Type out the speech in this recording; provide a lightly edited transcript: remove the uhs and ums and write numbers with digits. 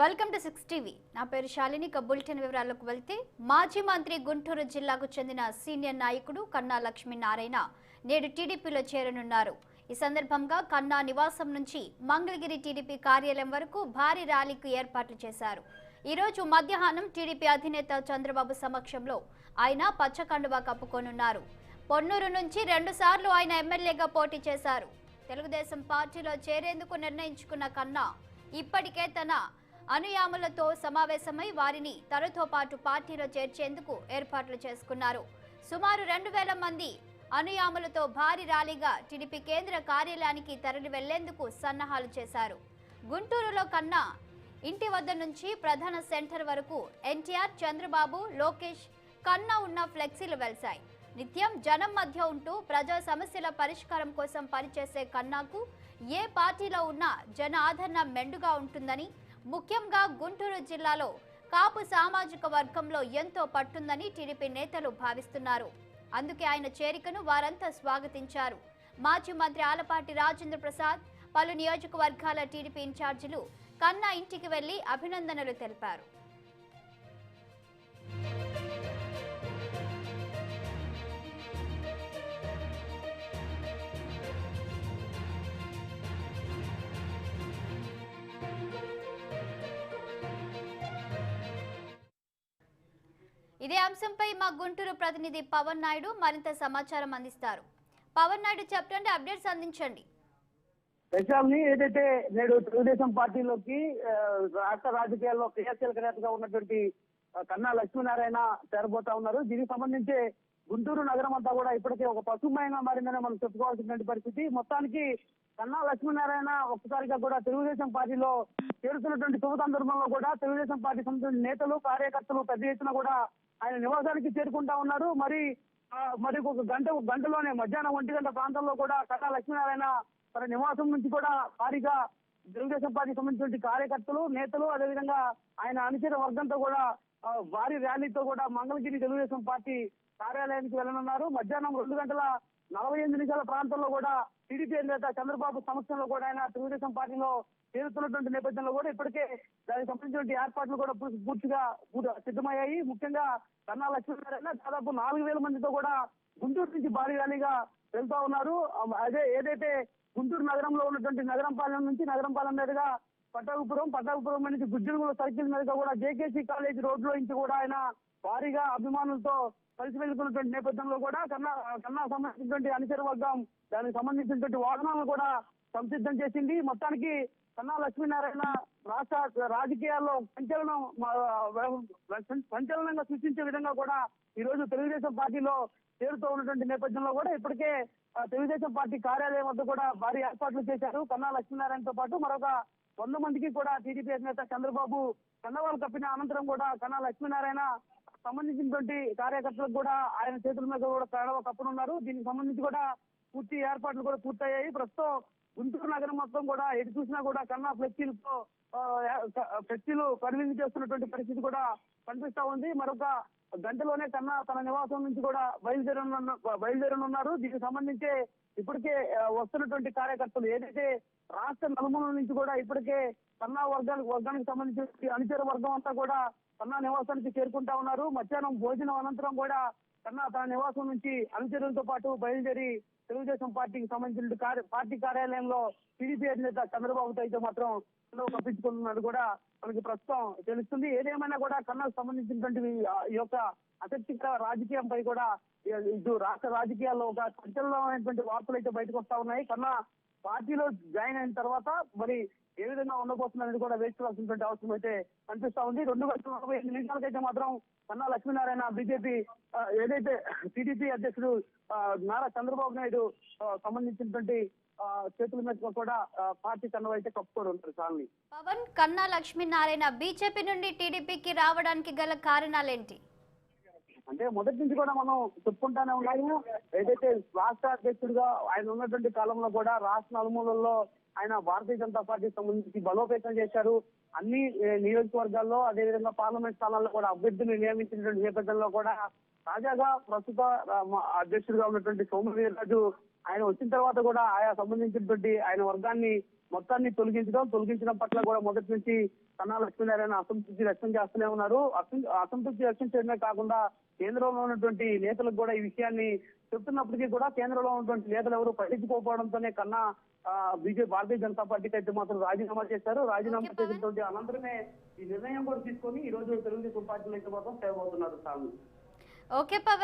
Welcome to 6 TV. నా పేరు Shalini. Bulletin వివరాలకు వెళ్తే మాజీ మంత్రి గుంటూరు జిల్లాకు చెందిన సీనియర్ నాయకుడు కన్నా లక్ష్మీనారాయణ నేడు టీడీపీలో చేరనున్నారు. ఈ సందర్భంగా కన్నా నివాసం నుంచి మంగళగిరి టీడీపీ కార్యాలయం వరకు భారీ ర్యాలీకి ఏర్పాట్లు చేశారు. ఈ రోజు మధ్యాహ్నం టీడీపీ అధినేత చంద్రబాబు సమక్షంలో ఆయన పచ్చకండువా కప్పుకోనున్నారు. పొన్నూరు నుంచి 2 సార్లు ఆయన ఎమ్మెల్యేగా పోటీ చేశారు. తెలుగుదేశం పార్టీలో చేరేందుకు నిర్ణయించుకున్న కన్నా ఇప్పటికే తన అనుయాములతో సమావేశమై వారిని తనతో పాటు పార్టీలో చేర్చేందుకు ఏర్పాట్లు చేసుకున్నారు. సుమారు 2000 మంది అనుయాములతో భారీ ర్యాలీగా టీడీపీ కేంద్ర కార్యాలయానికి తరలి వెళ్లేందుకు సన్నాహాలు చేశారు. గుంటూరులో కన్నా ఇంటి వద్ద నుంచి ప్రధాన సెంటర్ వరకు ఎన్టీఆర్, చంద్రబాబు, లోకేష్, కన్నా ఉన్న ఫ్లెక్సీలు వెలిశాయి. నిత్యం జనం మధ్య ఉంటూ ప్రజా సమస్యల పరిష్కారం కోసం పనిచేసే కన్నాకు ఏ పార్టీలో ఉన్నా జన ఆదరణ మెండుగా ఉంటుందని, ముఖ్యంగా గుంటూరు జిల్లాలో కాపు సామాజిక వర్గంలో ఎంతో పట్టుందని టీడీపీ నేతలు భావిస్తున్నారు. అందుకే ఆయన చేరికను వారంతా స్వాగతించారు. మాజీ మంత్రి ఆలపాటి రాజేంద్ర ప్రసాద్, పలు నియోజకవర్గాల టీడీపీ ఇన్ఛార్జీలు కన్నా ఇంటికి వెళ్లి అభినందనలు తెలిపారు. ఇదే అంశంపై మా గుంటూరు ప్రతినిధి పవన్ నాయుడు మరింత సమాచారం అందిస్తారు. పవన్ నాయుడు, చెప్పండి, అప్డేట్స్ అందించండి. ఏదైతే నేడు తెలుగుదేశం పార్టీలోకి రాష్ట్ర రాజకీయాల్లో క్రియాశీలక నేతగా ఉన్నటువంటి కన్నా లక్ష్మీనారాయణ చేరబోతా ఉన్నారు. దీనికి సంబంధించి గుంటూరు నగరం అంతా కూడా ఇప్పటికే ఒక పశుమయంగా మారిందని మనం చెప్పుకోవాల్సినటువంటి పరిస్థితి. మొత్తానికి కన్నా లక్ష్మీనారాయణ ఒక్కసారిగా కూడా తెలుగుదేశం పార్టీలో చేరుతున్నటువంటి శుభ సందర్భంలో కూడా తెలుగుదేశం పార్టీ సంబంధించిన నేతలు, కార్యకర్తలు పెద్ద ఎత్తున కూడా ఆయన నివాసానికి చేరుకుంటా ఉన్నారు. మరి ఒక గంటలోనే మధ్యాహ్నం 1 గంట ప్రాంతంలో కూడా కన్నా లక్ష్మీనారాయణ తన నివాసం నుంచి కూడా భారీగా తెలుగుదేశం పార్టీకి సంబంధించిన కార్యకర్తలు, నేతలు, అదేవిధంగా ఆయన అనుచర వర్గంతో కూడా భారీ ర్యాలీతో కూడా మంగళగిరి తెలుగుదేశం పార్టీ కార్యాలయానికి వెళ్లనున్నారు. మధ్యాహ్నం 2:48 ప్రాంతంలో కూడా టీడీపీ నేత చంద్రబాబు సమక్షంలో కూడా ఆయన తెలుగుదేశం పార్టీలో చేరుతున్నటువంటి నేపథ్యంలో కూడా ఇప్పటికే దానికి సంబంధించిన ఏర్పాట్లు కూడా పూర్తిగా సిద్ధమయ్యాయి. ముఖ్యంగా కన్నా లక్ష్మీనారాయణ దాదాపు 4000 మందితో కూడా గుంటూరు నుంచి భారీ ర్యాలీగా వెళ్తా ఉన్నారు. ఏదైతే గుంటూరు నగరంలో ఉన్నటువంటి నగరంపాలెం నుంచి నగరంపాలెం మీదుగా పట్టాభిపురం నుంచి గుజ్జనగూడ సర్కిల్ మీదుగా కూడా జేకేసీ కాలేజ్ రోడ్ లో నుంచి కూడా ఆయన భారీగా అభిమానులతో కలిసి వెళ్తున్నటువంటి నేపథ్యంలో కూడా కన్నా సంబంధించినటువంటి అనుచర వర్గం దానికి సంబంధించినటువంటి వాహనాలను కూడా సంసిద్ధం చేసింది. మొత్తానికి కన్నా లక్ష్మీనారాయణ రాష్ట్ర రాజకీయాల్లో సంచలనంగా సృష్టించే విధంగా కూడా ఈ రోజు తెలుగుదేశం పార్టీలో చేరుతూ ఉన్నటువంటి నేపథ్యంలో కూడా ఇప్పటికే తెలుగుదేశం పార్టీ కార్యాలయం వద్ద కూడా భారీ ఏర్పాట్లు చేశారు. కన్నా లక్ష్మీనారాయణతో పాటు మరొక 100 మందికి కూడా టీడీపీ అధినేత చంద్రబాబు కండవాలు కప్పిన అనంతరం కూడా కన్నా లక్ష్మీనారాయణ సంబంధించినటువంటి కార్యకర్తలకు కూడా ఆయన చేతుల మీద కూడా కండవ కప్పనున్నారు. దీనికి సంబంధించి కూడా పూర్తి ఏర్పాట్లు కూడా పూర్తయ్యాయి. ప్రస్తుతం గుంటూరు నగరం మొత్తం కూడా ఎటు చూసినా కూడా కన్నా ఫ్లెక్సీలు కన్వీన్ చేస్తున్నటువంటి పరిస్థితి కూడా కనిపిస్తా ఉంది. మరొక గంటలోనే కన్నా తన నివాసం నుంచి కూడా బయలుదేరనున్నారు. దీనికి సంబంధించి ఇప్పటికే వస్తున్నటువంటి కార్యకర్తలు ఏదైతే రాష్ట్ర నలుమూలల నుంచి కూడా ఇప్పటికే కన్నా వర్గానికి సంబంధించిన అనుచర వర్గం అంతా కూడా కన్నా నివాసానికి చేరుకుంటా ఉన్నారు. మధ్యాహ్నం భోజనం అనంతరం కూడా కన్నా తన నివాసం నుంచి అనుచరులతో పాటు బయలుదేరి తెలుగుదేశం పార్టీకి సంబంధించిన పార్టీ కార్యాలయంలో టీడీపీ అధినేత చంద్రబాబుతో అయితే మాత్రం కప్పించుకుంటున్నది కూడా మనకి ప్రస్తుతం తెలుస్తుంది. ఏదేమైనా కూడా కన్నాకు సంబంధించినటువంటి ఈ యొక్క ఆసక్తికర రాజకీయంపై కూడా ఇటు రాష్ట్ర రాజకీయాల్లో ఒక సంచలనమైనటువంటి వార్తలు అయితే బయటకు వస్తా ఉన్నాయి. కన్నా పార్టీలో జాయిన్ అయిన తర్వాత మరి ఏ విధంగా ఉండబోతుందనేది కూడా వేచి చూడాల్సినటువంటి అవసరం అయితే కనిపిస్తా ఉంది. 2:48 మాత్రం కన్నా లక్ష్మీనారాయణ బీజేపీ ఏదైతే టీడీపీ అధ్యక్షుడు నారా చంద్రబాబు నాయుడు సంబంధించినటువంటి చేతుల మీద కూడా పార్టీ కన్నా అయితే కప్పుకొని ఉంటారు. చాలని పవన్, కన్నా లక్ష్మీనారాయణ బీజేపీ నుండి టీడీపీకి రావడానికి గల కారణాలేంటి? అంటే మొదటి నుంచి కూడా మనం చెప్పుకుంటానే ఉన్నాము. ఏదైతే రాష్ట్ర అధ్యక్షుడిగా ఆయన ఉన్నటువంటి కాలంలో కూడా రాష్ట్ర నలుమూలల్లో ఆయన భారతీయ జనతా పార్టీకి సంబంధించి బలోపేతం చేశారు. అన్ని నియోజకవర్గాల్లో అదేవిధంగా పార్లమెంట్ స్థానాల్లో కూడా అభ్యర్థులు నియమించినటువంటి నేపథ్యంలో కూడా తాజాగా ప్రస్తుత అధ్యక్షుడిగా ఉన్నటువంటి సోము వీర్రాజు ఆయన వచ్చిన తర్వాత కూడా ఆయా సంబంధించినటువంటి ఆయన వర్గాన్ని మొత్తాన్ని తొలగించడం పట్ల కూడా మొదటి నుంచి కన్నా లక్ష్మీనారాయణ అసంతృప్తి వ్యక్తం చేస్తూనే ఉన్నారు. అసంతృప్తి వ్యక్తం చేయడమే కాకుండా కేంద్రంలో ఉన్నటువంటి నేతలకు కూడా ఈ విషయాన్ని చెప్తున్నప్పటికీ కూడా కేంద్రంలో ఉన్నటువంటి నేతలు ఎవరు పట్టించుకోకపోవడంతోనే కన్నా భారతీయ జనతా పార్టీకి అయితే మాత్రం రాజీనామా చేశారు. రాజీనామా చేసినటువంటి అనంతరమే ఈ నిర్ణయం కూడా తీసుకొని ఈ రోజు తెలుగుదేశం పార్టీలో అయితే మాత్రం సేవ అవుతున్నారు. ఓకే పవన్.